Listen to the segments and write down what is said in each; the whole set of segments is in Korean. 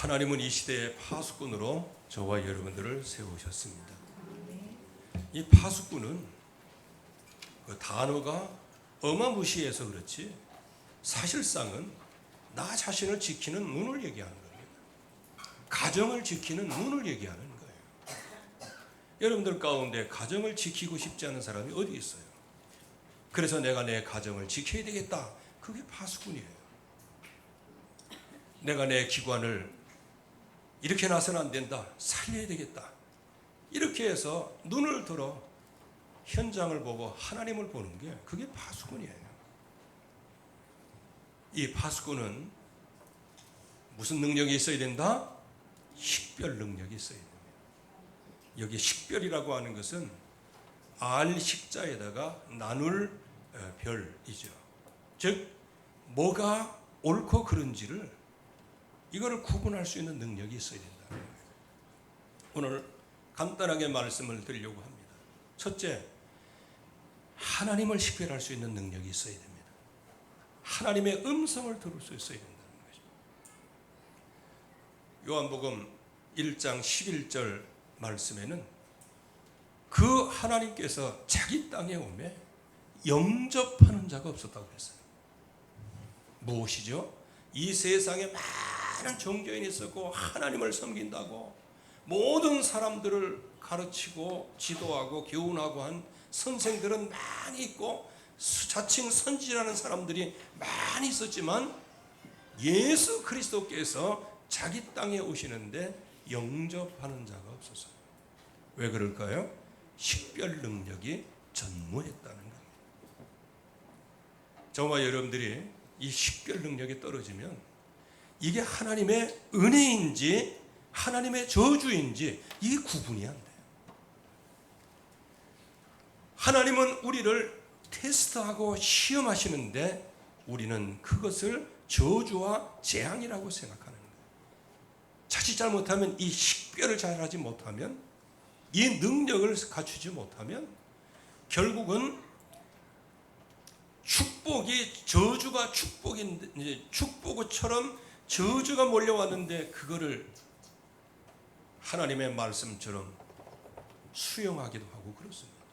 하나님은 이 시대의 파수꾼으로 저와 여러분들을 세우셨습니다. 이 파수꾼은 그 단어가 어마무시해서 그렇지 사실상은 나 자신을 지키는 눈을 얘기하는 겁니다. 가정을 지키는 눈을 얘기하는 거예요. 여러분들 가운데 가정을 지키고 싶지 않은 사람이 어디 있어요? 그래서 내가 내 가정을 지켜야 되겠다. 그게 파수꾼이에요. 내가 내 기관을 이렇게 나서는 안 된다. 살려야 되겠다. 이렇게 해서 눈을 들어 현장을 보고 하나님을 보는 게 그게 파수꾼이에요. 이 파수꾼은 무슨 능력이 있어야 된다? 식별 능력이 있어야 됩니다. 여기 식별이라고 하는 것은 알식자에다가 나눌 별이죠. 즉 뭐가 옳고 그른지를 이거를 구분할 수 있는 능력이 있어야 된다. 오늘 간단하게 말씀을 드리려고 합니다. 첫째, 하나님을 식별할 수 있는 능력이 있어야 됩니다. 하나님의 음성을 들을 수 있어야 된다는 것입니다. 요한복음 1장 11절 말씀에는 그 하나님께서 자기 땅에 오매 영접하는 자가 없었다고 했어요. 무엇이죠? 이 세상에 많은 종교인이 있었고 하나님을 섬긴다고 모든 사람들을 가르치고 지도하고 교훈하고 한 선생들은 많이 있고 자칭 선지라는 사람들이 많이 있었지만 예수 그리스도께서 자기 땅에 오시는데 영접하는 자가 없었어요. 왜 그럴까요? 식별 능력이 전무했다는 겁니다. 저와 여러분들이 이 식별 능력이 떨어지면 이게 하나님의 은혜인지 하나님의 저주인지 이게 구분이 안 돼요. 하나님은 우리를 테스트하고 시험하시는데 우리는 그것을 저주와 재앙이라고 생각하는 거예요. 자칫 잘못하면 이 식별을 잘하지 못하면 이 능력을 갖추지 못하면 결국은 축복이 저주가 축복인데 축복처럼 저주가 몰려왔는데 그거를 하나님의 말씀처럼 수용하기도 하고 그렇습니다.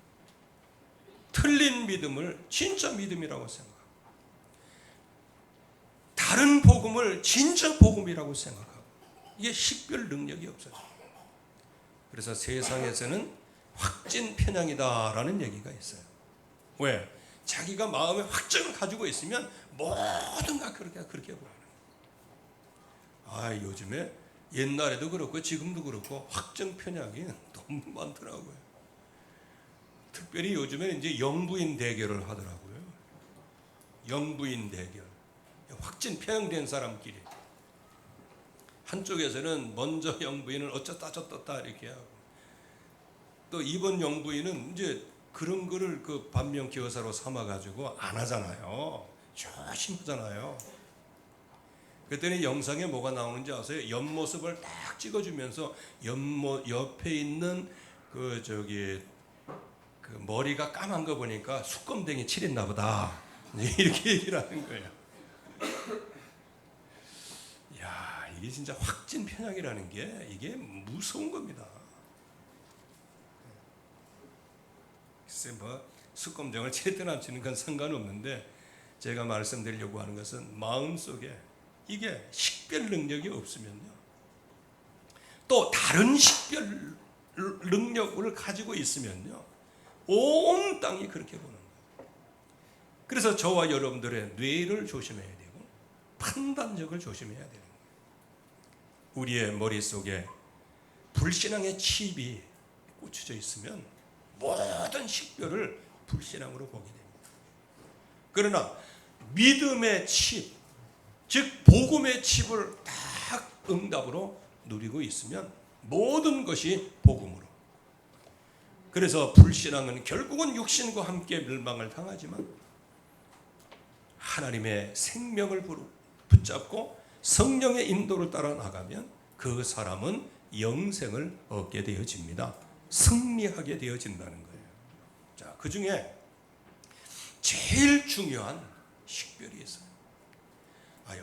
틀린 믿음을 진짜 믿음이라고 생각하고 다른 복음을 진짜 복음이라고 생각하고 이게 식별 능력이 없어요. 그래서 세상에서는 확진 편향이다라는 얘기가 있어요. 왜? 자기가 마음에 확증을 가지고 있으면 모든가 그렇게 보는 거예요. 요즘에 옛날에도 그렇고 지금도 그렇고 확증 편향이 너무 많더라고요. 특별히 요즘에 이제 영부인 대결을 하더라고요. 영부인 대결. 확진 편향된 사람끼리. 한쪽에서는 먼저 영부인을 어쩌다 저쩌다 이렇게 하고 또 이번 영부인은 이제 그런 거를 그 반면 교사로 삼아가지고 안 하잖아요. 조심하잖아요. 그랬더니 영상에 뭐가 나오는지 아세요? 옆모습을 딱 찍어주면서 옆에 있는 그 머리가 까만 거 보니까 수검댕이 칠했나 보다. 이렇게 얘기를 하는 거예요. 야, 이게 진짜 확진 편향이라는 게 이게 무서운 겁니다. 글쎄 수검정을 칠했든 안 칠든 건 상관없는데 제가 말씀드리려고 하는 것은 마음속에 이게 식별 능력이 없으면요. 또 다른 식별 능력을 가지고 있으면요. 온 땅이 그렇게 보는 거예요. 그래서 저와 여러분들의 뇌를 조심해야 되고 판단력을 조심해야 되는 거예요. 우리의 머릿속에 불신앙의 칩이 꽂혀져 있으면 모든 식별을 불신앙으로 보게 됩니다. 그러나 믿음의 칩, 즉 복음의 칩을 딱 응답으로 누리고 있으면 모든 것이 복음으로. 그래서 불신앙은 결국은 육신과 함께 멸망을 당하지만 하나님의 생명을 붙잡고 성령의 인도를 따라 나가면 그 사람은 영생을 얻게 되어집니다. 승리하게 되어진다는 거예요. 자, 그 중에 제일 중요한 식별이 있어요.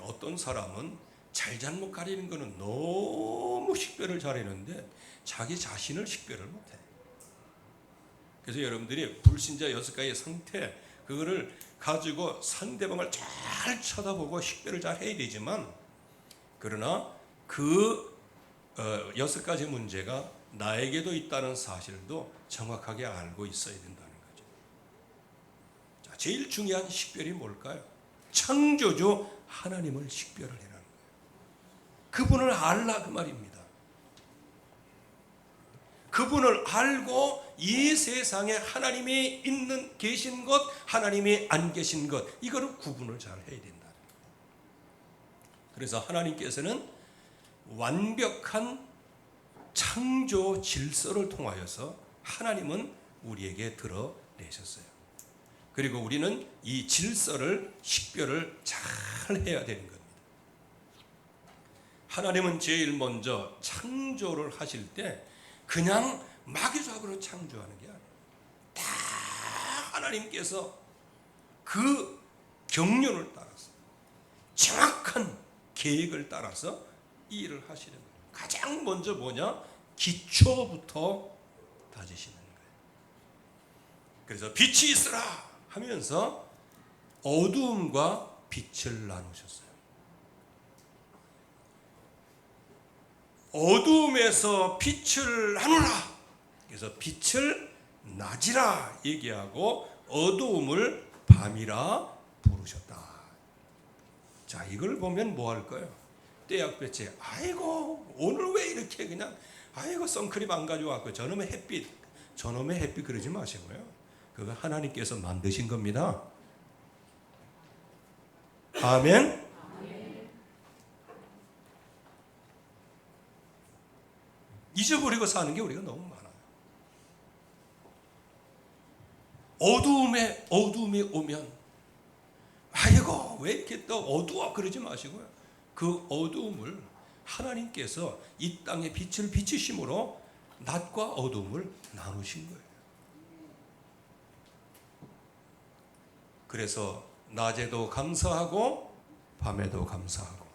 어떤 사람은 잘잘못 가리는 거는 너무 식별을 잘했는데 자기 자신을 식별을 못해. 그래서 여러분들이 불신자 6가지의 상태, 그거를 가지고 상대방을 잘 쳐다보고 식별을 잘 해야 되지만, 그러나 그 6가지 문제가 나에게도 있다는 사실도 정확하게 알고 있어야 된다는 거죠. 자, 제일 중요한 식별이 뭘까요? 창조주 하나님을 식별을 해라는 거예요. 그분을 알라 그 말입니다. 그분을 알고 이 세상에 하나님이 있는 계신 것, 하나님이 안 계신 것, 이거를 구분을 잘 해야 된다. 그래서 하나님께서는 완벽한 창조 질서를 통하여서 하나님은 우리에게 드러내셨어요. 그리고 우리는 이 질서를 식별을 잘 해야 되는 겁니다. 하나님은 제일 먼저 창조를 하실 때 그냥 마귀적으로 창조하는 게 아니에요. 다 하나님께서 그 경륜을 따라서 정확한 계획을 따라서 이 일을 하시는 거예요. 가장 먼저 뭐냐? 기초부터 다지시는 거예요. 그래서 빛이 있으라 하면서 어두움과 빛을 나누셨어요. 어두움에서 빛을 나누라. 그래서 빛을 낮이라 얘기하고 어두움을 밤이라 부르셨다. 자, 이걸 보면 뭐 할까요? 떼약볕에 아이고 오늘 왜 이렇게 그냥 아이고 선크림 안 가져왔고 저놈의 햇빛 그러지 마시고요. 그거 하나님께서 만드신 겁니다. 아멘. 잊어버리고 사는 게 우리가 너무 많아요. 어두움이 오면 아이고 왜 이렇게 또 어두워 그러지 마시고요. 그 어두움을 하나님께서 이 땅에 빛을 비추심으로 낮과 어두움을 나누신 거예요. 그래서 낮에도 감사하고 밤에도 감사하고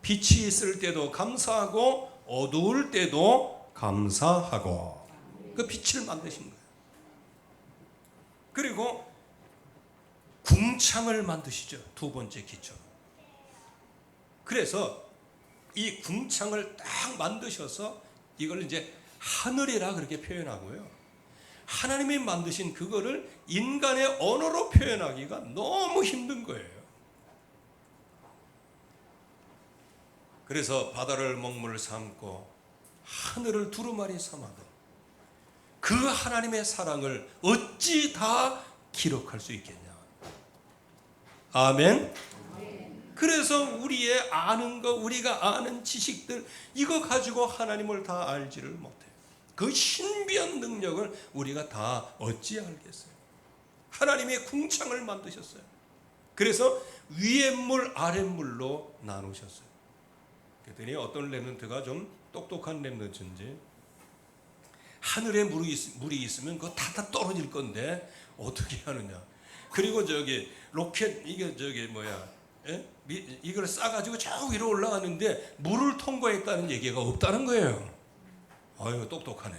빛이 있을 때도 감사하고 어두울 때도 감사하고 그 빛을 만드신 거예요. 그리고 궁창을 만드시죠. 두 번째 기초. 그래서 이 궁창을 딱 만드셔서 이걸 이제 하늘이라 그렇게 표현하고요. 하나님이 만드신 그거를 인간의 언어로 표현하기가 너무 힘든 거예요. 그래서 바다를 먹물 삼고 하늘을 두루마리 삼아도 그 하나님의 사랑을 어찌 다 기록할 수 있겠냐. 아멘. 그래서 우리의 아는 것, 우리가 아는 지식들 이거 가지고 하나님을 다 알지를 못해요. 그 신비한 능력을 우리가 다 어찌 알겠어요. 하나님의 궁창을 만드셨어요. 그래서 위의 물, 아랫 물로 나누셨어요. 그랬더니 어떤 렘넌트가 좀 똑똑한 렘넌트인지 하늘에 물이 있으면 그거 다 떨어질 건데 어떻게 하느냐. 그리고 저기 로켓 이게 저기 뭐야? 예? 이걸 싸가지고 저 위로 올라가는데 물을 통과했다는 얘기가 없다는 거예요. 아유 똑똑하네.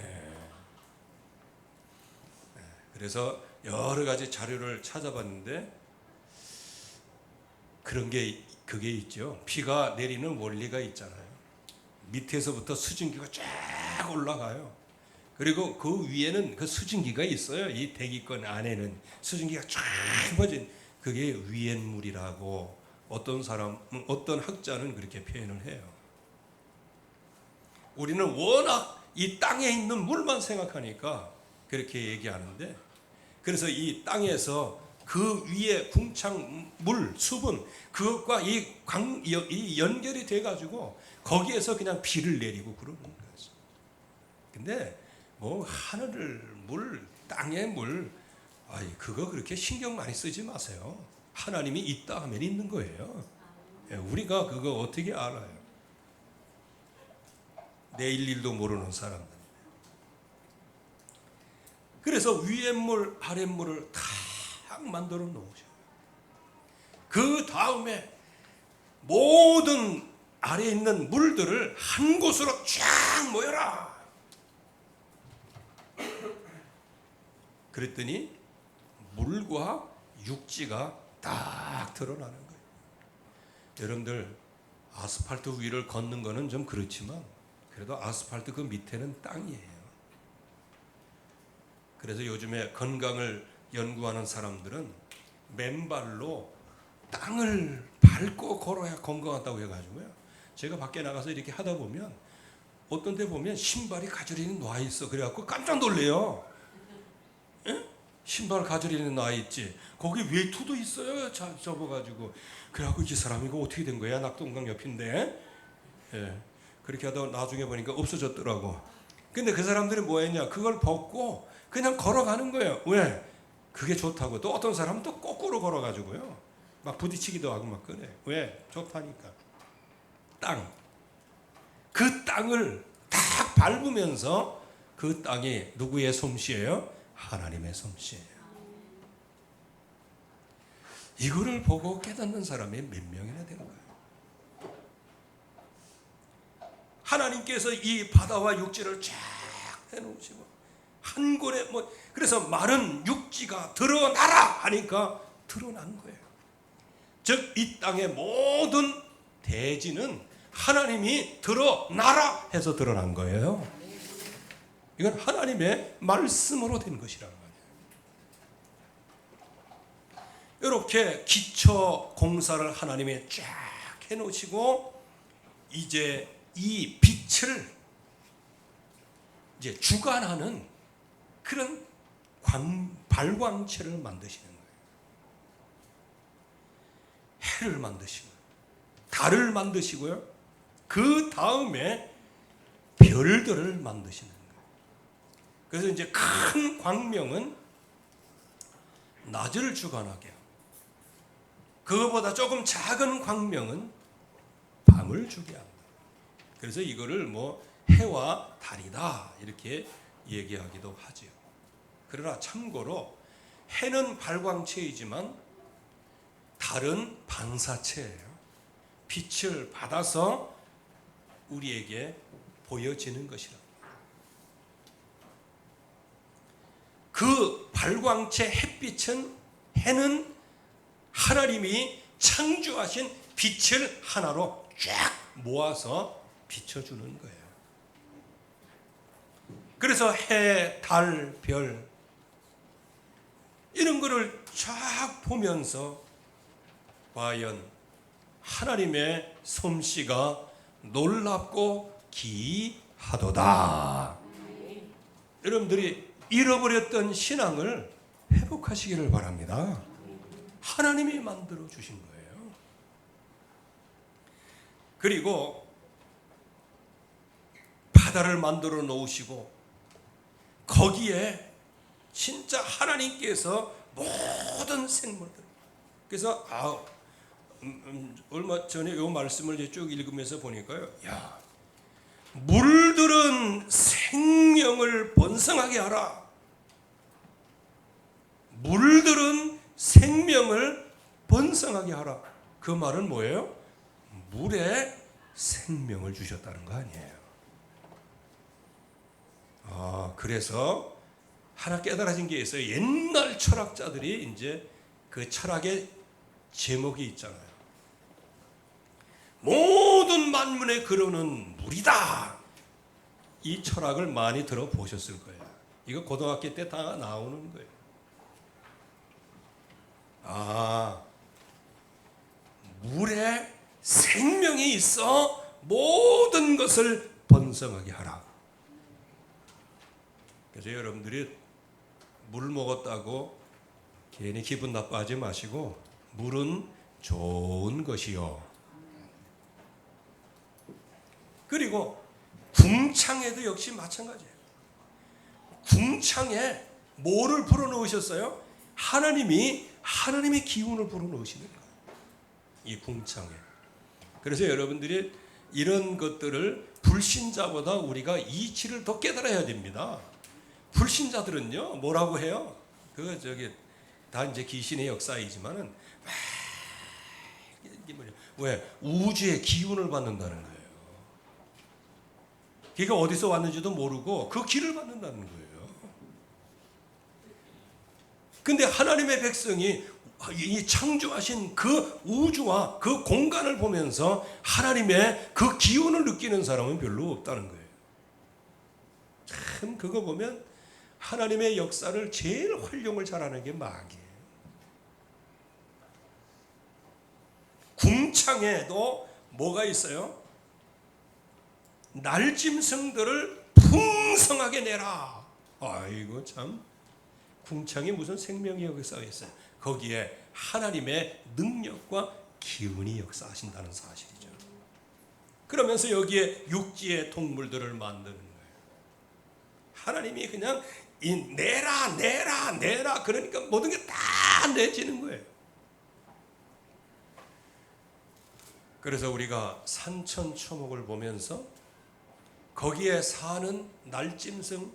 그래서 여러 가지 자료를 찾아봤는데 그게 있죠. 비가 내리는 원리가 있잖아요. 밑에서부터 수증기가 쫙 올라가요. 그리고 그 위에는 그 수증기가 있어요. 이 대기권 안에는 수증기가 쫙 퍼진 그게 위엔물이라고 어떤 학자는 그렇게 표현을 해요. 우리는 워낙 이 땅에 있는 물만 생각하니까 그렇게 얘기하는데, 그래서 이 땅에서 그 위에 궁창 물 수분 그것과 이 연결이 돼 가지고 거기에서 그냥 비를 내리고 그러는 거죠. 근데 뭐 하늘 물, 땅의 물, 그거 그렇게 신경 많이 쓰지 마세요. 하나님이 있다 하면 있는 거예요. 우리가 그거 어떻게 알아요? 내일 일도 모르는 사람들. 그래서 위에 물, 아랫 물을 딱 만들어 놓으셔요. 그 다음에 모든 아래에 있는 물들을 한 곳으로 쫙 모여라. 그랬더니 물과 육지가 딱 드러나는 거예요. 여러분들 아스팔트 위를 걷는 거는 좀 그렇지만 그래도 아스팔트 그 밑에는 땅이에요. 그래서 요즘에 건강을 연구하는 사람들은 맨발로 땅을 밟고 걸어야 건강하다고 해가지고요. 제가 밖에 나가서 이렇게 하다 보면 어떤 데 보면 신발이 가저리는 놔 있어. 그래갖고 깜짝 놀래요. 에? 신발 가저리는 놔 있지. 거기 외투도 있어요. 접어가지고. 그래갖고 이 사람이 이거 어떻게 된 거야? 낙동강 옆인데. 예. 그렇게 하다가 나중에 보니까 없어졌더라고. 근데 그 사람들이 뭐 했냐? 그걸 벗고 그냥 걸어가는 거예요. 왜? 그게 좋다고. 또 어떤 사람은 또 거꾸로 걸어가지고요. 막 부딪히기도 하고 막 그래. 왜? 좋다니까. 땅. 그 땅을 딱 밟으면서 그 땅이 누구의 솜씨예요? 하나님의 솜씨예요. 이거를 보고 깨닫는 사람이 몇 명이나 되는 거예요. 하나님께서 이 바다와 육지를 쫙 해놓으시고 한 곳에 그래서 마른 육지가 드러나라 하니까 드러난 거예요. 즉 이 땅의 모든 대지는 하나님이 드러나라 해서 드러난 거예요. 이건 하나님의 말씀으로 된 것이라는 거예요. 이렇게 기초 공사를 하나님이 쫙 해놓으시고 이제 이 빛을 이제 주관하는 그런 발광체를 만드시는 거예요. 해를 만드시고 달을 만드시고요. 그 다음에 별들을 만드시는 거예요. 그래서 이제 큰 광명은 낮을 주관하게 하고 그거보다 조금 작은 광명은 밤을 주게 합니다. 그래서 이거를 해와 달이다 이렇게 얘기하기도 하죠. 그러나 참고로 해는 발광체이지만 달은 반사체예요. 빛을 받아서 우리에게 보여지는 것이라. 그 발광체 햇빛은 해는 하나님이 창조하신 빛을 하나로 쫙 모아서 비춰주는 거예요. 그래서 해, 달, 별 이런 거를 쫙 보면서 과연 하나님의 솜씨가 놀랍고 기이하도다. 여러분들이 잃어버렸던 신앙을 회복하시기를 바랍니다. 하나님이 만들어 주신 거예요. 그리고 바다를 만들어 놓으시고 거기에 진짜 하나님께서 모든 생물들. 그래서 얼마 전에 이 말씀을 쭉 읽으면서 보니까요. 야, 물들은 생명을 번성하게 하라. 물들은 생명을 번성하게 하라. 그 말은 뭐예요? 물에 생명을 주셨다는 거 아니에요. 그래서 하나 깨달아진 게 있어요. 옛날 철학자들이 이제 그 철학의 제목이 있잖아요. 모든 만물의 근원은 물이다. 이 철학을 많이 들어보셨을 거예요. 이거 고등학교 때 다 나오는 거예요. 물에 생명이 있어 모든 것을 번성하게 하라. 그래서 여러분들이 물 먹었다고 괜히 기분 나빠하지 마시고 물은 좋은 것이요. 그리고 궁창에도 역시 마찬가지예요. 궁창에 뭐를 불어넣으셨어요? 하나님의 기운을 불어넣으시는 거예요. 이 궁창에. 그래서 여러분들이 이런 것들을 불신자보다 우리가 이치를 더 깨달아야 됩니다. 불신자들은요 뭐라고 해요? 다 이제 귀신의 역사이지만은 왜? 우주의 기운을 받는다는 거예요. 그게 어디서 왔는지도 모르고 그 길을 받는다는 거예요. 근데 하나님의 백성이 이 창조하신 그 우주와 그 공간을 보면서 하나님의 그 기운을 느끼는 사람은 별로 없다는 거예요. 참 그거 보면 하나님의 역사를 제일 활용을 잘하는 게 마귀예요. 궁창에도 뭐가 있어요? 날짐승들을 풍성하게 내라. 아이고 참, 궁창에 무슨 생명이 역사가 있어요. 거기에 하나님의 능력과 기운이 역사하신다는 사실이죠. 그러면서 여기에 육지의 동물들을 만드는 거예요. 하나님이 그냥 내라 내라 내라 그러니까 모든 게 다 내지는 거예요. 그래서 우리가 산천초목을 보면서 거기에 사는 날짐승,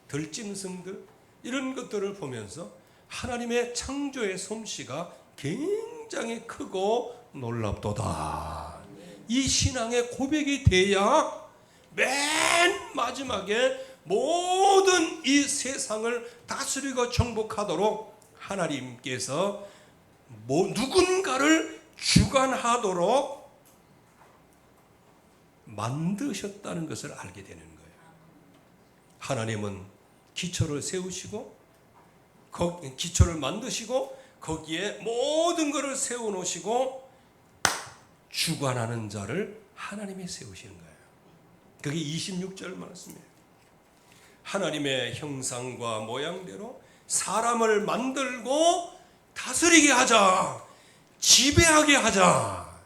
들짐승들 이런 것들을 보면서 하나님의 창조의 솜씨가 굉장히 크고 놀랍도다. 이 신앙의 고백이 돼야 맨 마지막에 모든 이 세상을 다스리고 정복하도록 하나님께서 누군가를 주관하도록 만드셨다는 것을 알게 되는 거예요. 하나님은 기초를 세우시고 기초를 만드시고 거기에 모든 것을 세워놓으시고 주관하는 자를 하나님이 세우시는 거예요. 그게 26절 말씀이에요. 하나님의 형상과 모양대로 사람을 만들고 다스리게 하자, 지배하게 하자.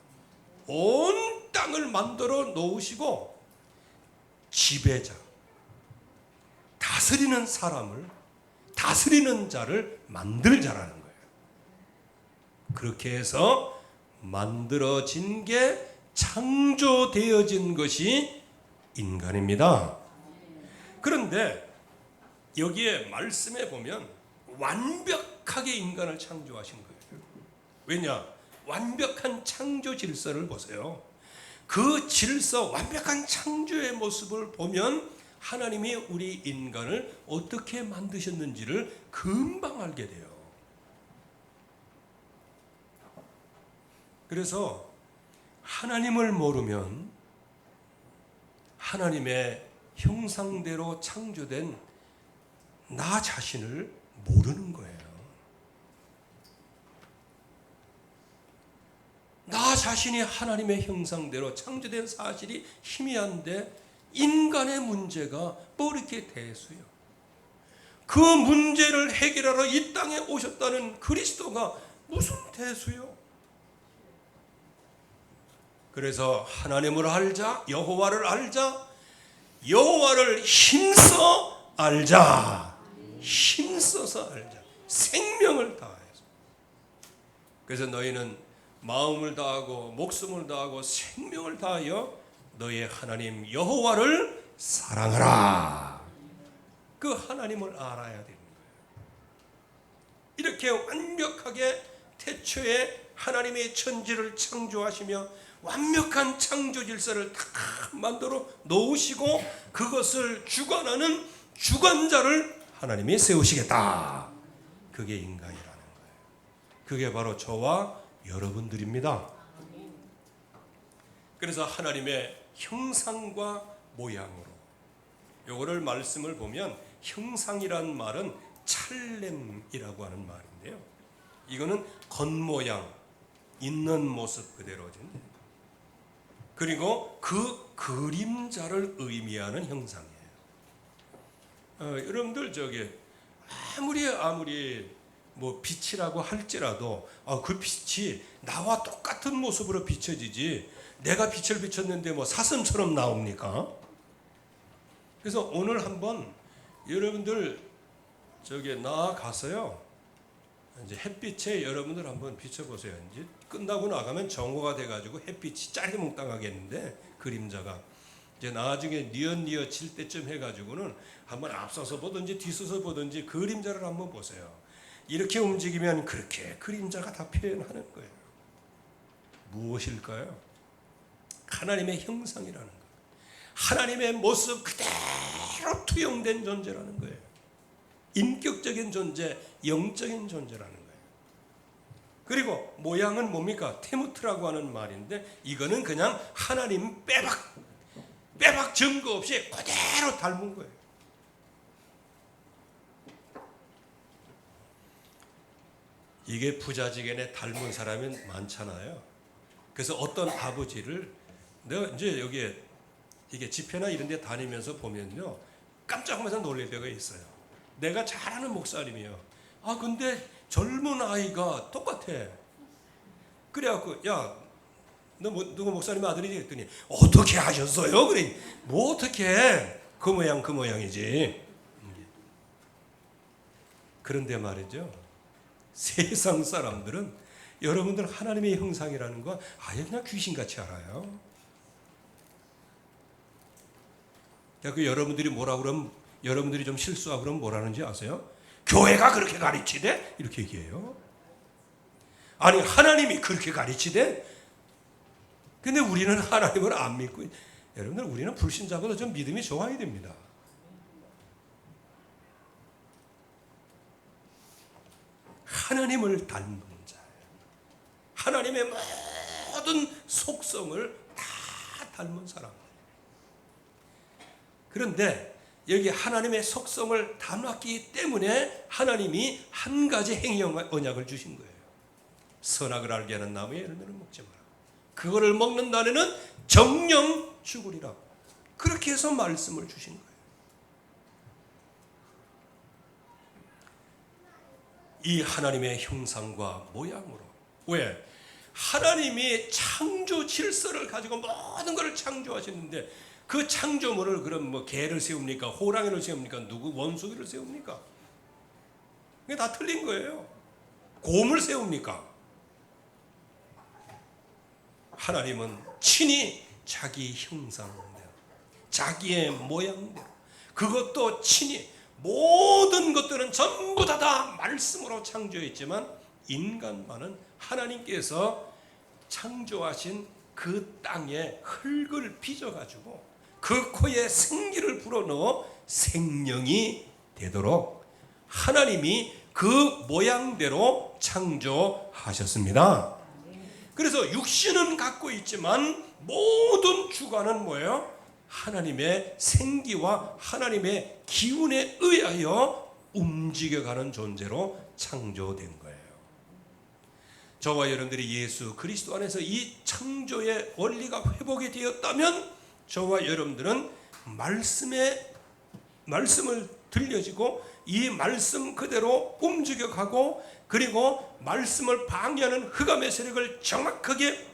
온 땅을 만들어 놓으시고 지배자, 다스리는 사람을, 다스리는 자를 만들자라는 거예요. 그렇게 해서 만들어진 게, 창조되어진 것이 인간입니다. 그런데 여기에 말씀에 보면 완벽하게 인간을 창조하신 거예요. 왜냐? 완벽한 창조 질서를 보세요. 그 질서, 완벽한 창조의 모습을 보면 하나님이 우리 인간을 어떻게 만드셨는지를 금방 알게 돼요. 그래서 하나님을 모르면 하나님의 형상대로 창조된 나 자신을 모르는 거예요. 나 자신이 하나님의 형상대로 창조된 사실이 희미한데 인간의 문제가 뭐 이렇게 대수요. 그 문제를 해결하러 이 땅에 오셨다는 그리스도가 무슨 대수요. 그래서 하나님을 알자, 여호와를 알자, 여호와를 힘써 알자, 힘써서 알자, 생명을 다해서. 그래서 너희는 마음을 다하고 목숨을 다하고 생명을 다하여 너의 하나님 여호와를 사랑하라. 그 하나님을 알아야 되는 거예요. 이렇게 완벽하게 태초에 하나님의 천지를 창조하시며 완벽한 창조 질서를 다 만들어 놓으시고 그것을 주관하는 주관자를 하나님이 세우시겠다. 그게 인간이라는 거예요. 그게 바로 저와 여러분들입니다. 그래서 하나님의 형상과 모양으로, 요거를 말씀을 보면 형상이란 말은 찰렘이라고 하는 말인데요. 이거는 겉모양, 있는 모습 그대로죠. 그리고 그 그림자를 의미하는 형상이에요. 여러분들 아무리 뭐 빛이라고 할지라도 그 빛이 나와 똑같은 모습으로 비춰지지 내가 빛을 비췄는데 뭐 사슴처럼 나옵니까? 그래서 오늘 한번 여러분들 나가서요, 이제 햇빛에 여러분들 한번 비춰보세요. 이제 끝나고 나가면 정오가 돼가지고 햇빛이 짜리몽땅하겠는데 그림자가 이제 나중에 뉘엿뉘엿 때쯤 해가지고는 한번 앞서서 보든지 뒤서서 보든지 그림자를 한번 보세요. 이렇게 움직이면 그렇게 그림자가 다 표현하는 거예요. 무엇일까요? 하나님의 형상이라는 것. 하나님의 모습 그대로 투영된 존재라는 거예요. 인격적인 존재, 영적인 존재라는 거예요. 그리고 모양은 뭡니까? 테무트라고 하는 말인데 이거는 그냥 하나님 빼박 증거 없이 그대로 닮은 거예요. 이게 부자지간에 닮은 사람이 많잖아요. 그래서 어떤 아버지를 내가 이제 여기에 이게 집회나 이런 데 다니면서 보면요, 깜짝하면서 놀랄 때가 있어요. 내가 잘 아는 목사님이요. 아 근데 젊은 아이가 똑같아. 그래갖고 야 너 누구 목사님 아들이지? 그랬더니 어떻게 하셨어요? 그래 뭐 어떻게 해? 그 모양이지. 그런데 말이죠, 세상 사람들은 여러분들 하나님의 형상이라는 거 아예 그냥 귀신같이 알아요. 그 여러분들이 뭐라 그러면, 여러분들이 좀 실수하고 그러면 뭐라는지 아세요? 교회가 그렇게 가르치대? 이렇게 얘기해요. 아니 하나님이 그렇게 가르치대? 근데 우리는 하나님을 안 믿고, 여러분들 우리는 불신자보다 좀 믿음이 좋아야 됩니다. 하나님을 닮은 자예요. 하나님의 모든 속성을 다 닮은 사람. 그런데 여기 하나님의 속성을 닮았기 때문에 하나님이 한 가지 행위 언약을 주신 거예요. 선악을 알게 하는 나무의 열매는 먹지 마라. 그거를 먹는 날에는 정령 죽으리라. 그렇게 해서 말씀을 주신 거예요. 이 하나님의 형상과 모양으로. 왜? 하나님이 창조 질서를 가지고 모든 것을 창조하셨는데 그 창조물을 그럼 뭐 개를 세웁니까? 호랑이를 세웁니까? 누구 원숭이를 세웁니까? 그게 다 틀린 거예요. 곰을 세웁니까? 하나님은 친히 자기 형상대로, 자기의 모양대로, 그것도 친히 모든 것들은 전부 다 말씀으로 창조했지만 인간만은 하나님께서 창조하신 그 땅에 흙을 빚어가지고 그 코에 생기를 불어넣어 생명이 되도록 하나님이 그 모양대로 창조하셨습니다. 그래서 육신은 갖고 있지만 모든 주관은 뭐예요? 하나님의 생기와 하나님의 기운에 의하여 움직여가는 존재로 창조된 거예요. 저와 여러분들이 예수 그리스도 안에서 이 창조의 원리가 회복이 되었다면 저와 여러분들은 말씀을 들려지고 이 말씀 그대로 움직여가고, 그리고 말씀을 방해하는 흑암의 세력을 정확하게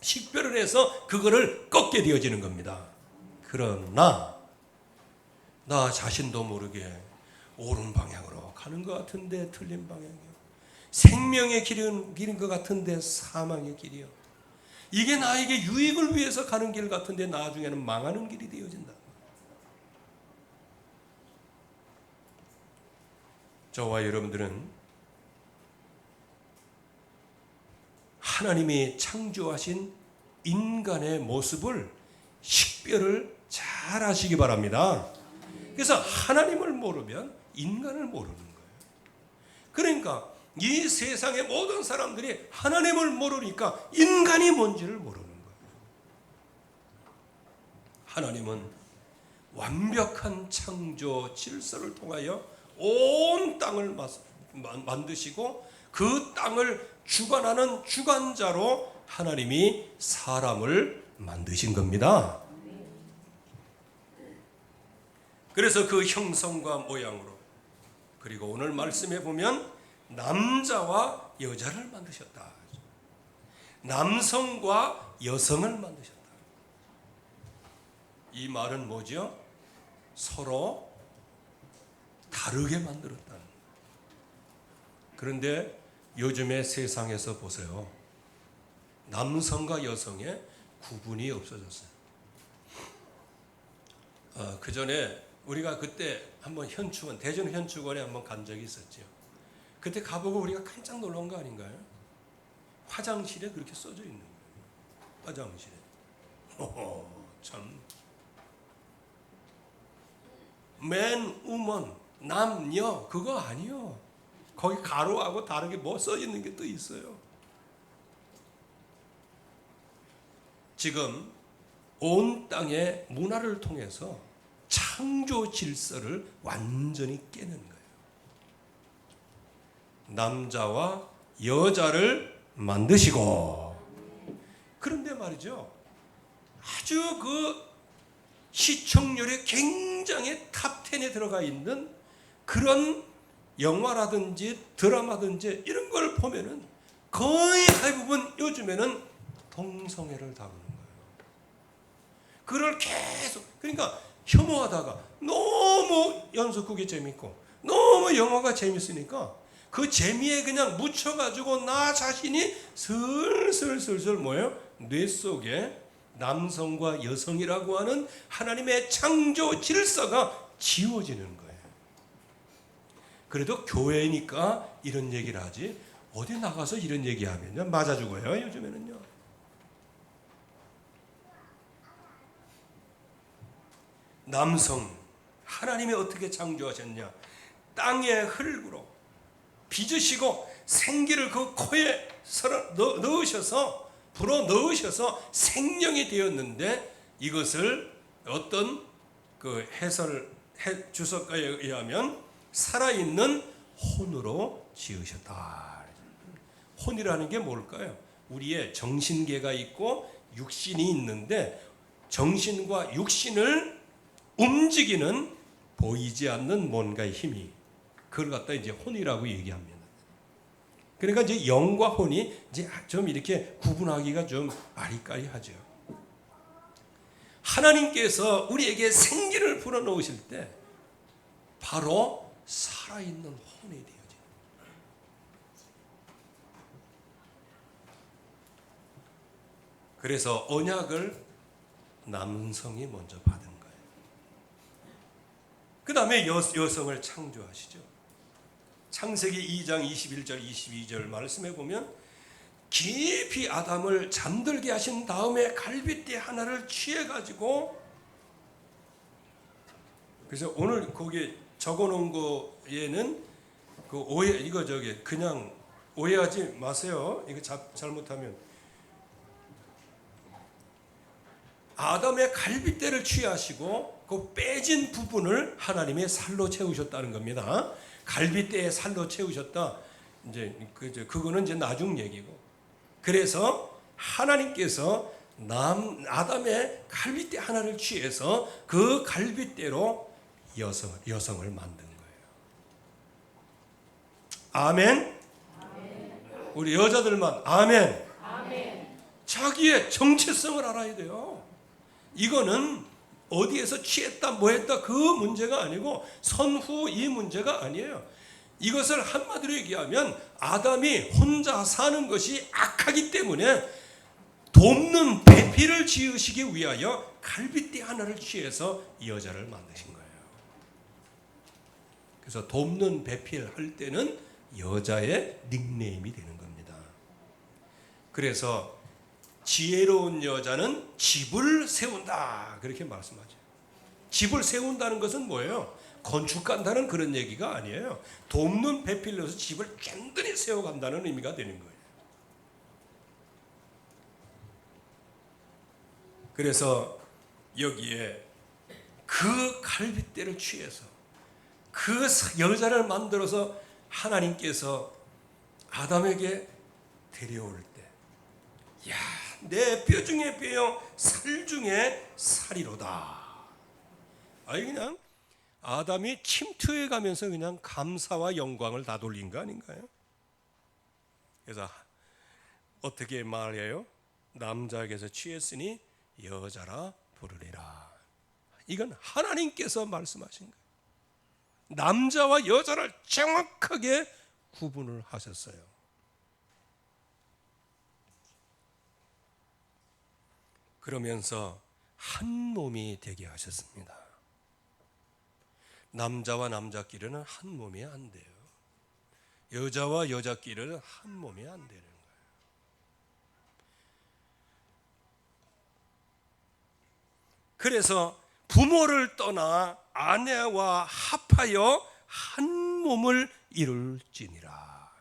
식별을 해서 그거를 꺾게 되어지는 겁니다. 그러나 나 자신도 모르게 옳은 방향으로 가는 것 같은데 틀린 방향이요. 생명의 길인 것 같은데 사망의 길이요. 이게 나에게 유익을 위해서 가는 길 같은데 나중에는 망하는 길이 되어진다. 저와 여러분들은 하나님이 창조하신 인간의 모습을 식별을 잘 하시기 바랍니다. 그래서 하나님을 모르면 인간을 모르는 거예요. 그러니까 이 세상의 모든 사람들이 하나님을 모르니까 인간이 뭔지를 모르는 거예요. 하나님은 완벽한 창조 질서를 통하여 온 땅을 만드시고 그 땅을 주관하는 주관자로 하나님이 사람을 만드신 겁니다. 그래서 그 형성과 모양으로, 그리고 오늘 말씀에 보면 남자와 여자를 만드셨다. 남성과 여성을 만드셨다. 이 말은 뭐죠? 서로 다르게 만들었다는. 그런데 요즘의 세상에서 보세요. 남성과 여성의 구분이 없어졌어요. 그 전에 우리가 그때 한번 현충원, 대전 현충원에 한번 간 적이 있었죠. 그때 가보고 우리가 깜짝 놀란 거 아닌가요? 화장실에 그렇게 써져 있는 거예요. 화장실에. 참. 맨, 우먼, 남녀 그거 아니요. 거기 가로하고 다르게 뭐 써 있는 게 또 있어요. 지금 온 땅의 문화를 통해서 창조 질서를 완전히 깨는 거예요. 남자와 여자를 만드시고, 그런데 말이죠, 아주 그 시청률이 굉장히 탑10에 들어가 있는 그런 영화라든지 드라마든지 이런 걸 보면은 거의 대부분 요즘에는 동성애를 다루는 거예요. 그걸 계속, 그러니까 혐오하다가 너무 연속극이 재밌고 너무 영화가 재밌으니까 그 재미에 그냥 묻혀가지고 나 자신이 슬슬 뭐예요? 뇌 속에 남성과 여성이라고 하는 하나님의 창조 질서가 지워지는 거예요. 그래도 교회니까 이런 얘기를 하지, 어디 나가서 이런 얘기하면 맞아 죽어요, 요즘에는요. 남성, 하나님이 어떻게 창조하셨냐? 땅의 흙으로 빚으시고 생기를 그 코에 넣으셔서, 불어 넣으셔서 생명이 되었는데, 이것을 어떤 그 주석가에 의하면 살아있는 혼으로 지으셨다. 혼이라는 게 뭘까요? 우리의 정신계가 있고 육신이 있는데, 정신과 육신을 움직이는 보이지 않는 뭔가의 힘이, 그걸 갖다 이제 혼이라고 얘기합니다. 그러니까 이제 영과 혼이 이제 좀 이렇게 구분하기가 좀 아리까리하죠. 하나님께서 우리에게 생기를 불어넣으실 때 바로 살아있는 혼이 되어져요. 그래서 언약을 남성이 먼저 받은 거예요. 그 다음에 여성을 창조하시죠. 창세기 2장 21절 22절 말씀해 보면, 깊이 아담을 잠들게 하신 다음에 갈빗대 하나를 취해 가지고, 그래서 오늘 거기 적어 놓은 거에는 그 오해, 이거 그냥 오해하지 마세요. 이거 잘못하면 아담의 갈빗대를 취하시고 그 빼진 부분을 하나님의 살로 채우셨다는 겁니다. 갈빗대에 살로 채우셨다. 이제 그거는 이제 나중 얘기고. 그래서 하나님께서 아담의 갈빗대 하나를 취해서 그 갈빗대로 여성을 만든 거예요. 아멘. 우리 여자들만 아멘. 자기의 정체성을 알아야 돼요. 이거는 어디에서 취했다 뭐했다 그 문제가 아니고 선후 이 문제가 아니에요. 이것을 한마디로 얘기하면 아담이 혼자 사는 것이 악하기 때문에 돕는 배필을 지으시기 위하여 갈빗대 하나를 취해서 여자를 만드신 거예요. 그래서 돕는 배필 할 때는 여자의 닉네임이 되는 겁니다. 그래서 지혜로운 여자는 집을 세운다, 그렇게 말씀하죠. 집을 세운다는 것은 뭐예요? 건축한다는 그런 얘기가 아니에요. 돕는 배필로서 집을 든든히 세워간다는 의미가 되는 거예요. 그래서 여기에 그 갈빗대를 취해서 그 여자를 만들어서 하나님께서 아담에게 데려올 때, 야, 내 뼈 중에 뼈요 살 중에 살이로다. 아니 그냥 아담이 침투해 가면서 그냥 감사와 영광을 다 돌린 거 아닌가요? 그래서 어떻게 말해요? 남자에게서 취했으니 여자라 부르리라. 이건 하나님께서 말씀하신 거예요. 남자와 여자를 정확하게 구분을 하셨어요. 그러면서 한 몸이 되게 하셨습니다. 남자와 남자끼리는 한 몸이 안 돼요. 여자와 여자끼리는 한 몸이 안 되는 거예요. 그래서 부모를 떠나 아내와 합하여 한 몸을 이룰지니라.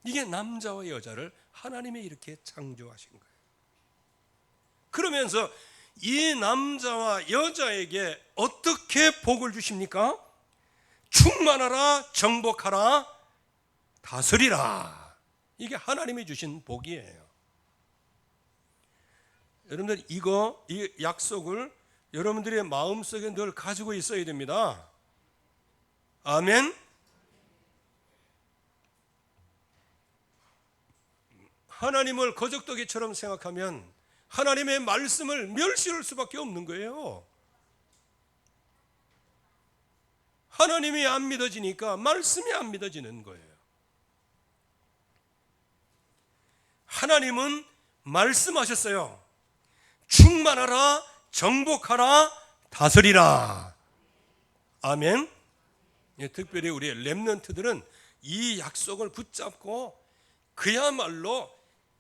이게 남자와 여자를 하나님이 이렇게 창조하신 거예요. 그러면서 이 남자와 여자에게 어떻게 복을 주십니까? 충만하라, 정복하라, 다스리라. 이게 하나님이 주신 복이에요. 여러분들 이 약속을 여러분들의 마음속에 늘 가지고 있어야 됩니다. 아멘. 하나님을 거적더기처럼 생각하면 하나님의 말씀을 멸시할 수밖에 없는 거예요. 하나님이 안 믿어지니까 말씀이 안 믿어지는 거예요. 하나님은 말씀하셨어요. 충만하라, 정복하라, 다스리라. 아멘. 특별히 우리 렘넌트들은 이 약속을 붙잡고 그야말로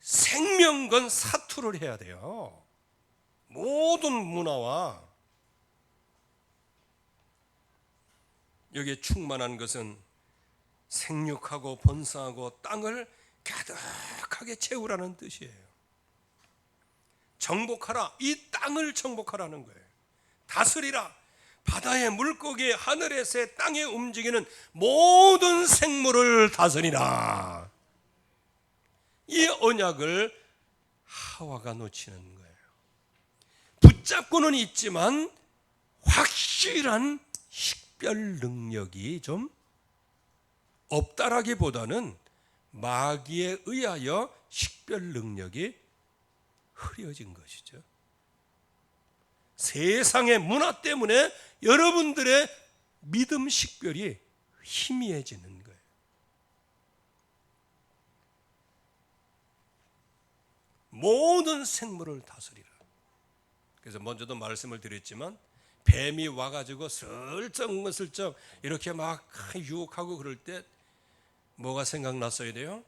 생명건 사투를 해야 돼요. 모든 문화와 여기에 충만한 것은 생육하고 번성하고 땅을 가득하게 채우라는 뜻이에요. 정복하라, 이 땅을 정복하라는 거예요. 다스리라, 바다의 물고기, 하늘의 새, 땅에 움직이는 모든 생물을 다스리라. 이 언약을 하와가 놓치는 거예요. 붙잡고는 있지만 확실한 식별 능력이 좀 없다라기보다는 마귀에 의하여 식별 능력이 흐려진 것이죠. 세상의 문화 때문에 여러분들의 믿음 식별이 희미해지는 거예요. 모든 생물을 다스리라. 그래서 먼저도 말씀을 드렸지만 뱀이 와가지고 슬쩍 이렇게 막 유혹하고 그럴 때 뭐가 생각났어야 돼요?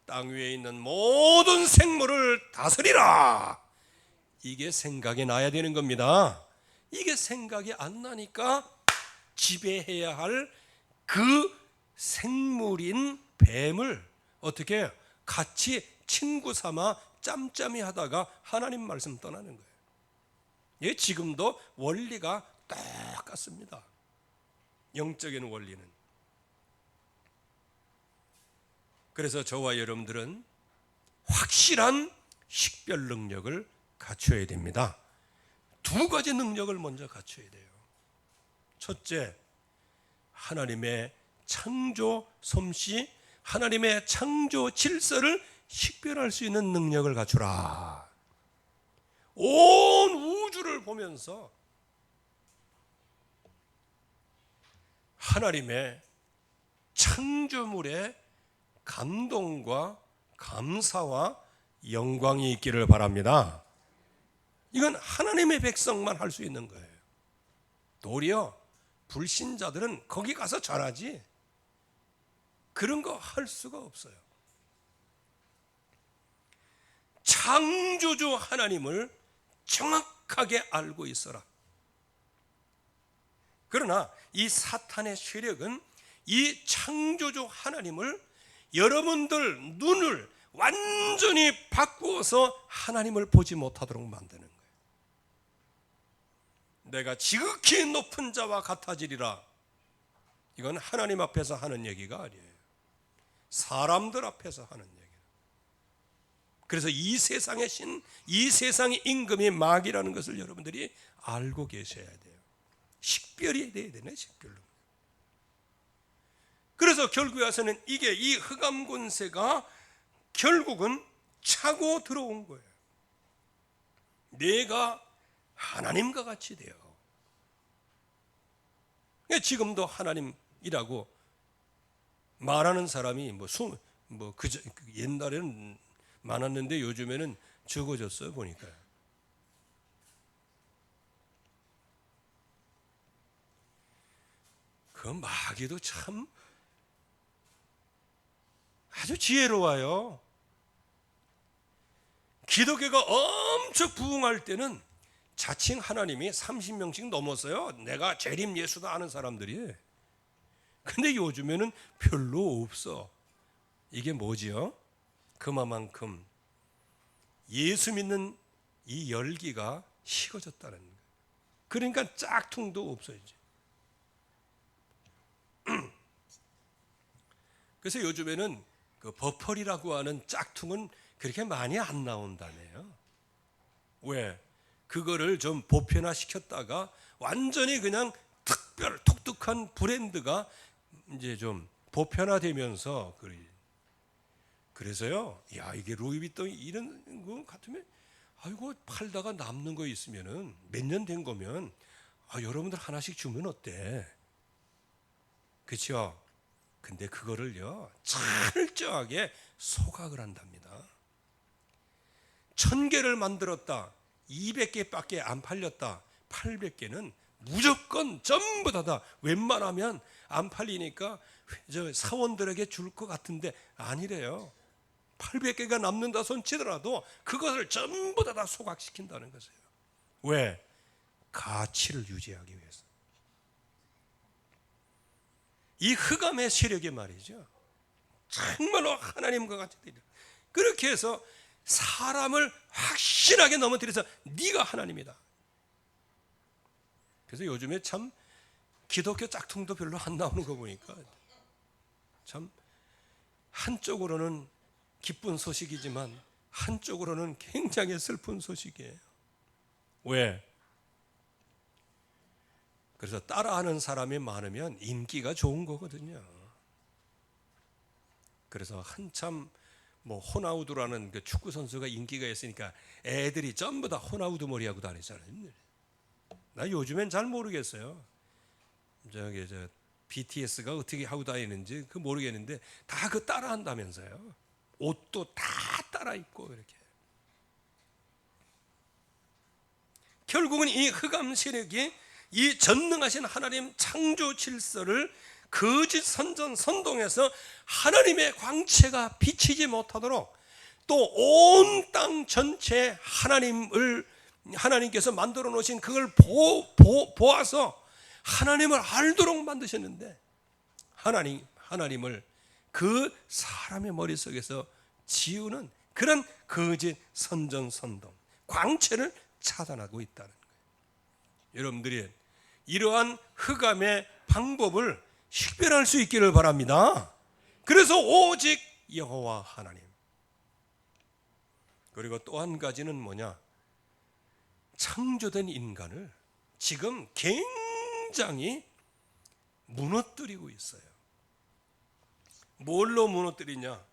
땅 위에 있는 모든 생물을 다스리라. 이게 생각이 나야 되는 겁니다. 이게 생각이 안 나니까 지배해야 할 그 생물인 뱀을 어떻게 해요? 같이 친구 삼아 짬짬이 하다가 하나님 말씀 떠나는 거예요. 예, 지금도 원리가 똑같습니다. 영적인 원리는. 그래서 저와 여러분들은 확실한 식별 능력을 갖춰야 됩니다. 두 가지 능력을 먼저 갖춰야 돼요. 첫째, 하나님의 창조 솜씨, 하나님의 창조 질서를 식별할 수 있는 능력을 갖추라. 온 우주를 보면서 하나님의 창조물의 감동과 감사와 영광이 있기를 바랍니다. 이건 하나님의 백성만 할 수 있는 거예요. 도리어 불신자들은 거기 가서 잘하지 그런 거 할 수가 없어요. 창조주 하나님을 정확하게 알고 있어라. 그러나 이 사탄의 세력은 이 창조주 하나님을 여러분들 눈을 완전히 바꾸어서 하나님을 보지 못하도록 만드는 거예요. 내가 지극히 높은 자와 같아지리라. 이건 하나님 앞에서 하는 얘기가 아니에요. 사람들 앞에서 하는 얘기예요. 그래서 이 세상의 신, 이 세상의 임금이 마귀라는 것을 여러분들이 알고 계셔야 돼요. 식별이 돼야 되네, 식별로. 그래서 결국에 와서는 이게 이 흑암 권세가 결국은 차고 들어온 거예요. 내가 하나님과 같이 돼요. 지금도 하나님이라고 말하는 사람이 옛날에는 많았는데 요즘에는 적어졌어요, 보니까. 그 마귀도 참 아주 지혜로워요. 기독교가 엄청 부흥할 때는 자칭 하나님이 30명씩 넘었어요. 내가 재림 예수도 아는 사람들이. 근데 요즘에는 별로 없어. 이게 뭐지요? 그만큼 예수 믿는 이 열기가 식어졌다는 거예요. 그러니까 짝퉁도 없어지죠. 그래서 요즘에는 그 버펄이라고 하는 짝퉁은 그렇게 많이 안 나온다네요. 왜? 그거를 좀 보편화 시켰다가 완전히 그냥 독특한 브랜드가 이제 좀 보편화되면서 그래서요. 야, 이게 루이비통이 이런 거 같으면 아이고 팔다가 남는 거 있으면은 몇 년 된 거면 여러분들 하나씩 주면 어때? 그렇죠? 근데 그거를요 철저하게 소각을 한답니다. 1000개를 만들었다. 200개밖에 안 팔렸다. 800개는 무조건 전부 다 웬만하면 안 팔리니까 저 사원들에게 줄 것 같은데 아니래요. 800개가 남는다 손치더라도 그것을 전부 다 소각시킨다는 것이에요. 왜? 가치를 유지하기 위해서. 이 흑암의 세력이 말이죠. 정말로 하나님과 같이 되려. 그렇게 해서 사람을 확실하게 넘어뜨려서 네가 하나님이다. 그래서 요즘에 참 기독교 짝퉁도 별로 안 나오는 거 보니까 참 한쪽으로는 기쁜 소식이지만 한쪽으로는 굉장히 슬픈 소식이에요. 왜? 그래서 따라하는 사람이 많으면 인기가 좋은 거거든요. 그래서 한참 뭐 호나우두라는 그 축구 선수가 인기가 있으니까 애들이 전부 다 호나우두 머리하고 다니잖아요. 나 요즘엔 잘 모르겠어요. 저 BTS가 어떻게 하고 다니는지 그 모르겠는데 다 그 따라한다면서요. 옷도 다 따라 입고 이렇게. 결국은 이 흑암 세력이 이 전능하신 하나님 창조 질서를 거짓 선전 선동해서 하나님의 광채가 비치지 못하도록 또 온 땅 전체 하나님께서 만들어 놓으신 그걸 보아서 하나님을 알도록 만드셨는데 하나님을 그 사람의 머릿속에서 지우는 그런 거짓 선전 선동 광채를 차단하고 있다는 거예요. 여러분들이 이러한 흑암의 방법을 식별할 수 있기를 바랍니다. 그래서 오직 여호와 하나님. 그리고 또 한 가지는 뭐냐? 창조된 인간을 지금 굉장히 무너뜨리고 있어요. 뭘로 무너뜨리냐?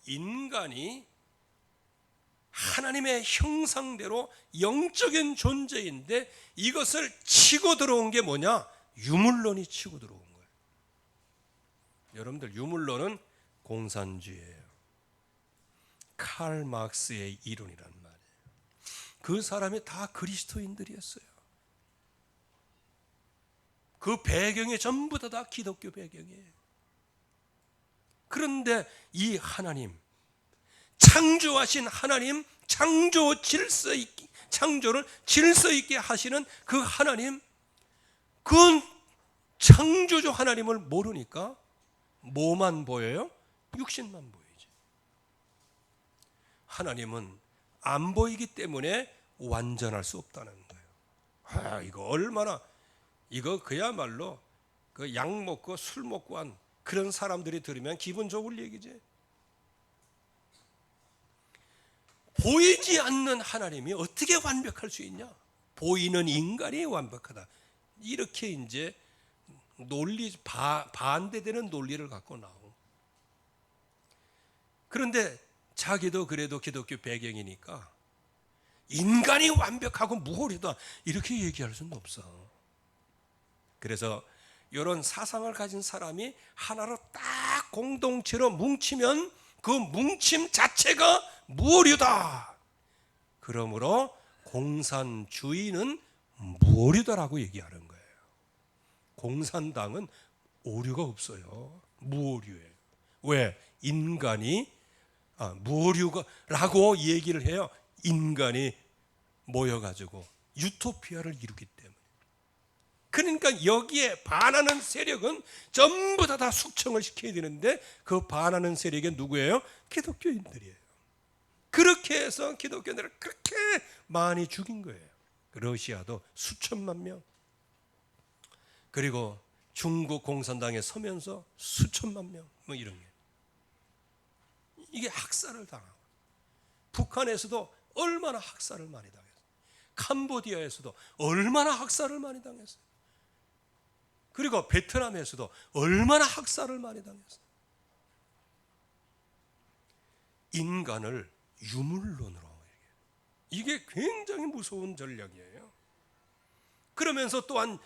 인간이 하나님의 형상대로 영적인 존재인데 이것을 치고 들어온 게 뭐냐? 유물론이 치고 들어온 거예요. 여러분들 유물론은 공산주의예요. 칼 막스의 이론이란 말이에요. 그 사람이 다 그리스도인들이었어요. 그 배경이 전부 다 기독교 배경이에요. 그런데 이 하나님, 창조하신 하나님, 창조를 질서 있게 하시는 그 하나님, 그 창조주 하나님을 모르니까 뭐만 보여요? 육신만 보이죠. 하나님은 안 보이기 때문에 완전할 수 없다는 거예요. 이거 얼마나, 이거 그야말로 그 약 먹고 술 먹고 한 그런 사람들이 들으면 기분 좋을 얘기지. 보이지 않는 하나님이 어떻게 완벽할 수 있냐? 보이는 인간이 완벽하다. 이렇게 이제 반대되는 논리를 갖고 나오고. 그런데 자기도 그래도 기독교 배경이니까 인간이 완벽하고 무호리다 이렇게 얘기할 수는 없어. 그래서 이런 사상을 가진 사람이 하나로 딱 공동체로 뭉치면 그 뭉침 자체가 무오류다. 그러므로 공산주의는 무오류다라고 얘기하는 거예요. 공산당은 오류가 없어요. 무오류예요. 왜? 인간이 무오류라고 얘기를 해요. 인간이 모여가지고 유토피아를 이루기 때문에. 그러니까 여기에 반하는 세력은 전부 다 숙청을 시켜야 되는데 그 반하는 세력이 누구예요? 기독교인들이에요. 그렇게 해서 기독교인들을 그렇게 많이 죽인 거예요. 러시아도 수천만 명, 그리고 중국 공산당에 서면서 수천만 명, 뭐 이런 게. 이게 학살을 당하고, 북한에서도 얼마나 학살을 많이 당했어요. 캄보디아에서도 얼마나 학살을 많이 당했어요. 그리고 베트남에서도 얼마나 학살을 많이 당했어요. 인간을 유물론으로, 이게 굉장히 무서운 전략이에요. 그러면서 또한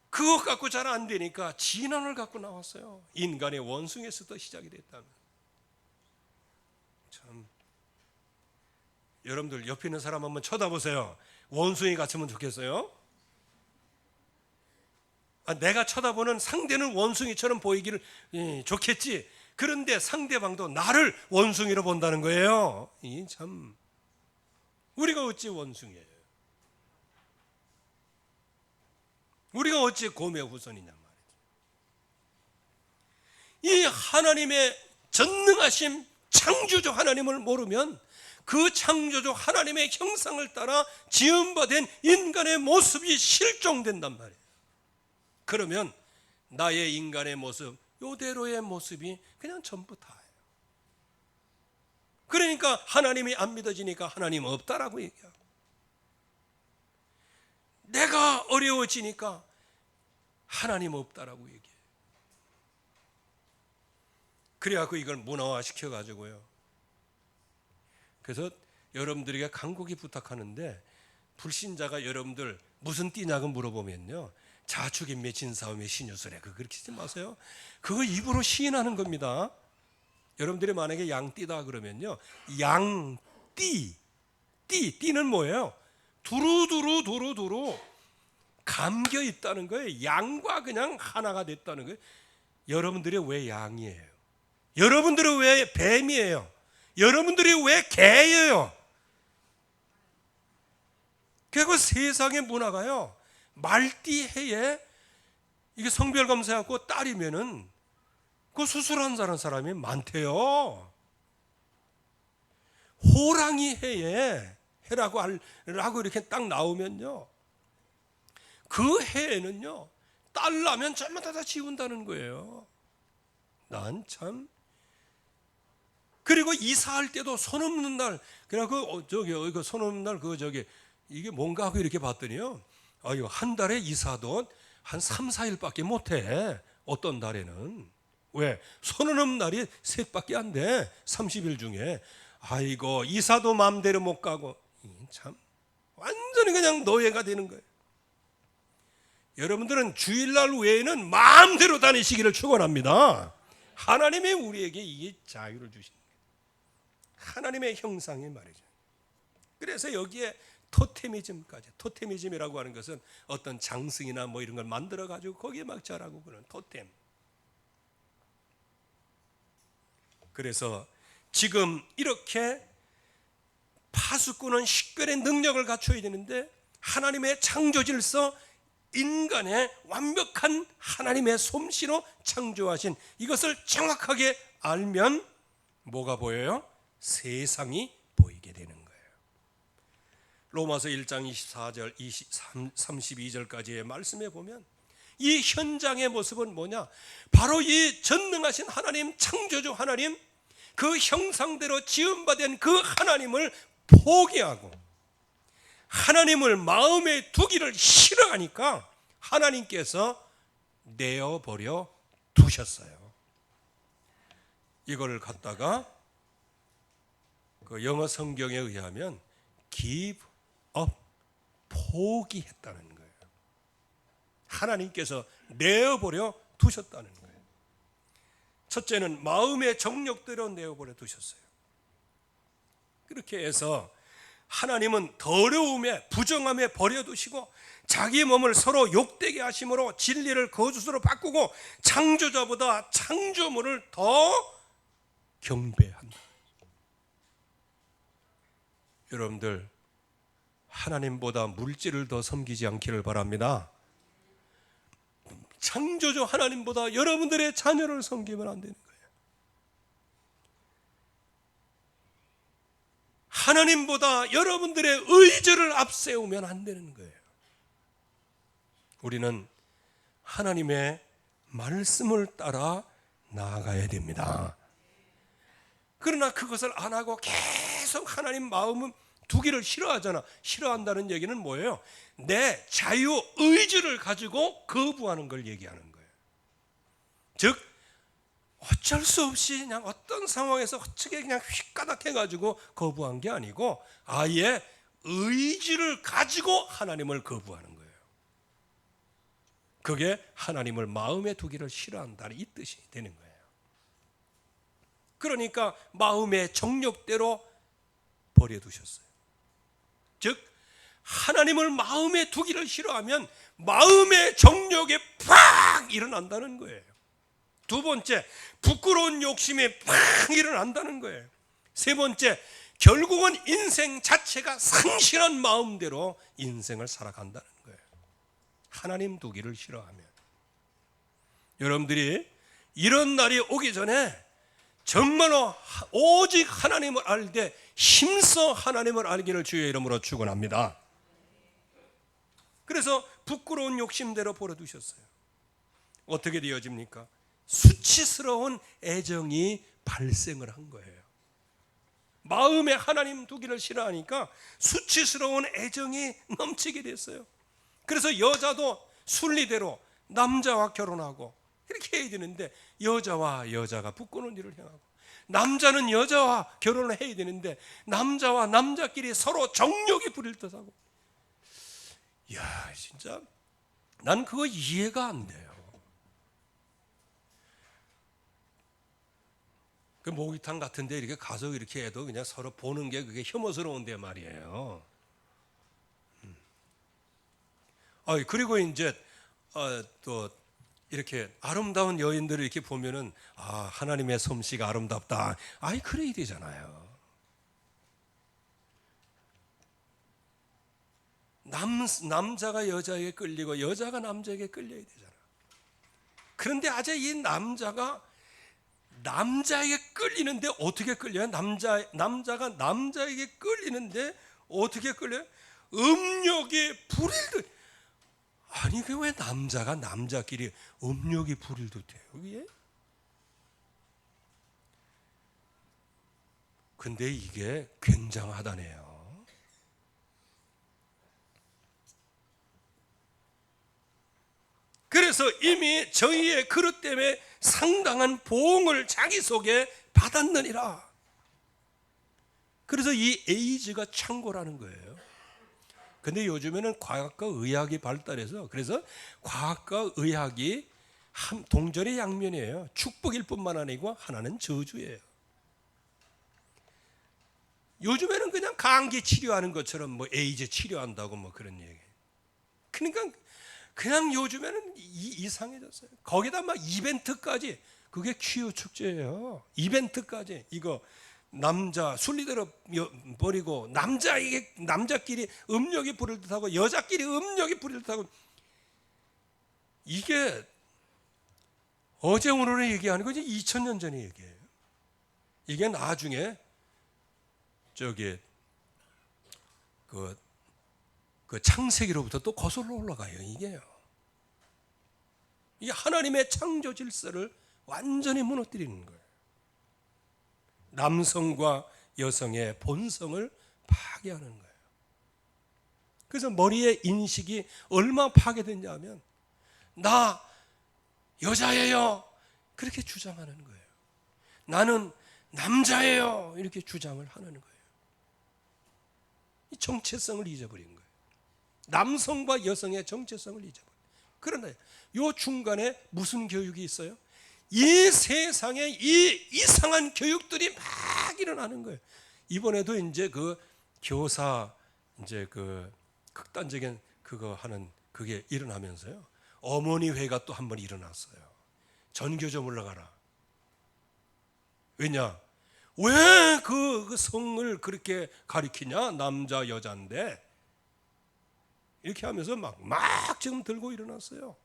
그것 갖고 잘 안 되니까 진화를 갖고 나왔어요. 인간의 원숭이에서부터 시작이 됐다면. 참, 여러분들 옆에 있는 사람 한번 쳐다보세요. 원숭이 같으면 좋겠어요? 내가 쳐다보는 상대는 원숭이처럼 보이기를 좋겠지. 그런데 상대방도 나를 원숭이로 본다는 거예요. 참, 우리가 어찌 원숭이에요? 우리가 어찌 곰의 후손이냐 말이죠. 이 하나님의 전능하심, 창조주 하나님을 모르면 그 창조주 하나님의 형상을 따라 지음받은 인간의 모습이 실종된단 말이에요. 그러면 나의 인간의 모습, 이대로의 모습이 그냥 전부 다예요. 그러니까 하나님이 안 믿어지니까 하나님 없다라고 얘기하고, 내가 어려워지니까 하나님 없다라고 얘기해요. 그래갖고 이걸 문화화 시켜가지고요. 그래서 여러분들에게 간곡히 부탁하는데, 불신자가 여러분들 무슨 띠냐고 물어보면요, 자축인묘 진사오미 신유술에 그렇게 하지 마세요. 그거 입으로 시인하는 겁니다. 여러분들이 만약에 양띠다 그러면요, 양띠, 띠는 뭐예요? 두루두루 감겨 있다는 거예요. 양과 그냥 하나가 됐다는 거예요. 여러분들이 왜 양이에요? 여러분들이 왜 뱀이에요? 여러분들이 왜 개예요? 그리고 세상의 문화가요, 말띠해에 이게 성별 검사하고 딸이면은 그 수술한 사람이 많대요. 호랑이 해라고 이렇게 딱 나오면요, 그 해에는요, 딸 나면 전부 다 지운다는 거예요. 난 참. 그리고 이사할 때도 손 없는 날, 그래갖고 그 손 없는 날 이게 뭔가 하고 이렇게 봤더니요, 아유, 한 달에 이사도 한 3, 4일밖에 못해. 어떤 달에는. 왜? 손 없는 날이 셋밖에 안 돼. 30일 중에. 아이고, 이사도 마음대로 못 가고. 참 완전히 그냥 노예가 되는 거예요. 여러분들은 주일날 외에는 마음대로 다니시기를 축원합니다. 하나님이 우리에게 이 자유를 주신 거예요. 하나님의 형상이 말이죠. 그래서 여기에 토테미즘까지, 토테미즘이라고 하는 것은 어떤 장승이나 뭐 이런 걸 만들어 가지고 거기에 막 자라고 그런 토템. 그래서 지금 이렇게 파수꾼은 식별의 능력을 갖춰야 되는데, 하나님의 창조 질서, 인간의 완벽한 하나님의 솜씨로 창조하신 이것을 정확하게 알면 뭐가 보여요? 세상이 보이게 되는 거예요. 로마서 1장 24절 32절까지의 말씀에 보면 이 현장의 모습은 뭐냐? 바로 이 전능하신 하나님, 창조주 하나님, 그 형상대로 지음받은 그 하나님을 포기하고 하나님을 마음에 두기를 싫어하니까 하나님께서 내어버려 두셨어요. 이걸 갖다가 그 영어 성경에 의하면 give up, 포기했다는 거예요. 하나님께서 내어버려 두셨다는 거예요. 첫째는 마음의 정욕대로 내어버려 두셨어요. 그렇게 해서 하나님은 더러움에, 부정함에 버려두시고 자기 몸을 서로 욕되게 하심으로 진리를 거짓으로 바꾸고 창조자보다 창조물을 더 경배한다. 여러분들, 하나님보다 물질을 더 섬기지 않기를 바랍니다. 창조주 하나님보다 여러분들의 자녀를 섬기면 안 되는 거예요. 하나님보다 여러분들의 의지를 앞세우면 안 되는 거예요. 우리는 하나님의 말씀을 따라 나아가야 됩니다. 그러나 그것을 안 하고 계속 하나님 마음은 두기를 싫어하잖아. 싫어한다는 얘기는 뭐예요? 내 자유 의지를 가지고 거부하는 걸 얘기하는 거예요. 즉 어쩔 수 없이 그냥 어떤 상황에서 어떻게 그냥 휙가닥해 가지고 거부한 게 아니고 아예 의지를 가지고 하나님을 거부하는 거예요. 그게 하나님을 마음에 두기를 싫어한다는 이 뜻이 되는 거예요. 그러니까 마음의 정욕대로 버려두셨어요. 즉 하나님을 마음에 두기를 싫어하면 마음의 정욕이 팍 일어난다는 거예요. 두 번째, 부끄러운 욕심이 팍 일어난다는 거예요. 세 번째, 결국은 인생 자체가 상실한 마음대로 인생을 살아간다는 거예요. 하나님 두기를 싫어하면. 여러분들이 이런 날이 오기 전에 정말로 오직 하나님을 알되 힘써 하나님을 알기를 주의 이름으로 축원합니다. 그래서 부끄러운 욕심대로 버려두셨어요. 어떻게 되어집니까? 수치스러운 애정이 발생을 한 거예요. 마음에 하나님 두기를 싫어하니까 수치스러운 애정이 넘치게 됐어요. 그래서 여자도 순리대로 남자와 결혼하고 이렇게 해야 되는데 여자와 여자가 부끄러운 일을 행하고, 남자는 여자와 결혼을 해야 되는데 남자와 남자끼리 서로 정욕이 부릴 듯하고. 이야, 진짜 난 그거 이해가 안 돼요. 그 목욕탕 같은데 이렇게 가서 이렇게 해도 그냥 서로 보는 게 그게 혐오스러운데 말이에요. 그리고 이제 또 이렇게 아름다운 여인들을 이렇게 보면은 하나님의 솜씨가 아름답다. 그래야 되잖아요. 남자가 여자에게 끌리고 여자가 남자에게 끌려야 되잖아. 그런데 아재 이 남자가 남자에게 끌리는데 어떻게 끌려요? 남자가 남자에게 끌리는데 어떻게 끌려요? 음욕이 부릴 듯. 아니 그 왜 남자가 남자끼리 음욕이 부릴 듯해요? 이게? 근데 이게 굉장하다네요. 그래서 이미 저희의 그릇 때문에 상당한 보응을 자기 속에 받았느니라. 그래서 이 에이즈가 창고라는 거예요. 근데 요즘에는 과학과 의학이 발달해서, 그래서 과학과 의학이 동전의 양면이에요. 축복일 뿐만 아니고 하나는 저주예요. 요즘에는 그냥 감기 치료하는 것처럼 뭐 에이즈 치료한다고 뭐 그런 얘기. 그러니까 그냥 요즘에는 이상해졌어요. 거기다 막 이벤트까지. 그게 퀴어 축제예요. 이벤트까지. 이거 남자 순리대로 버리고 남자끼리 음욕이 부릴 듯하고 여자끼리 음욕이 부릴 듯하고. 이게 어제 오늘의 얘기 아니고 이제 2000년 전의 얘기예요. 이게 나중에 그 창세기로부터 또 거슬러 올라가요. 이게 하나님의 창조 질서를 완전히 무너뜨리는 거예요. 남성과 여성의 본성을 파괴하는 거예요. 그래서 머리의 인식이 얼마나 파괴됐냐 하면 나 여자예요 그렇게 주장하는 거예요. 나는 남자예요 이렇게 주장을 하는 거예요. 이 정체성을 잊어버린 거예요. 남성과 여성의 정체성을 잊어버린. 그러나 요 중간에 무슨 교육이 있어요? 이 세상에 이 이상한 교육들이 막 일어나는 거예요. 이번에도 이제 그 교사 이제 그 극단적인 그거 하는 그게 일어나면서요. 어머니 회가 또 한 번 일어났어요. 전교 좀 올라가라. 왜냐? 왜 그 성을 그렇게 가리키냐? 남자 여자인데 이렇게 하면서 막 지금 들고 일어났어요.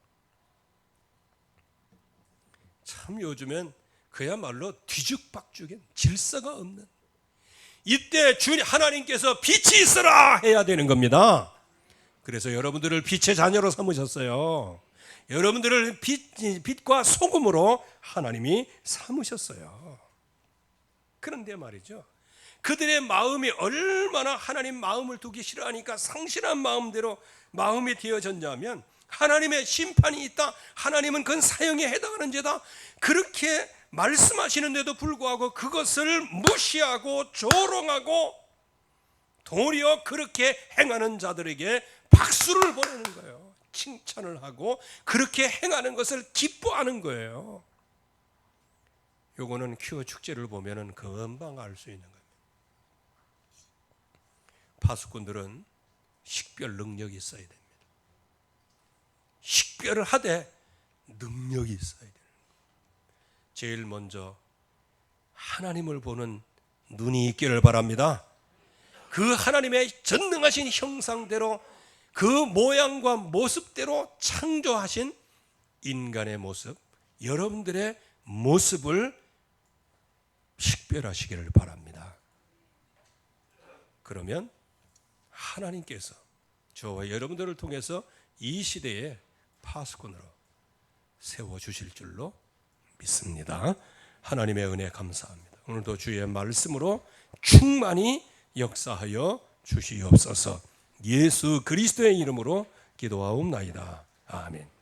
참 요즘엔 그야말로 뒤죽박죽인 질서가 없는, 이때 주님 하나님께서 빛이 있어라 해야 되는 겁니다. 그래서 여러분들을 빛의 자녀로 삼으셨어요. 여러분들을 빛과 소금으로 하나님이 삼으셨어요. 그런데 말이죠, 그들의 마음이 얼마나 하나님 마음을 두기 싫어하니까 상실한 마음대로 마음이 되어졌냐면, 하나님의 심판이 있다, 하나님은 그건 사형에 해당하는 죄다, 그렇게 말씀하시는데도 불구하고 그것을 무시하고 조롱하고 도리어 그렇게 행하는 자들에게 박수를 보내는 거예요. 칭찬을 하고 그렇게 행하는 것을 기뻐하는 거예요. 요거는 큐어 축제를 보면은 금방 알 수 있는 거예요. 파수꾼들은 식별 능력이 있어야 됩니다. 식별을 하되 능력이 있어야 돼요. 제일 먼저 하나님을 보는 눈이 있기를 바랍니다. 그 하나님의 전능하신 형상대로 그 모양과 모습대로 창조하신 인간의 모습, 여러분들의 모습을 식별하시기를 바랍니다. 그러면 하나님께서 저와 여러분들을 통해서 이 시대에 파수꾼으로 세워주실 줄로 믿습니다. 하나님의 은혜 감사합니다. 오늘도 주의 말씀으로 충만히 역사하여 주시옵소서. 예수 그리스도의 이름으로 기도하옵나이다. 아멘.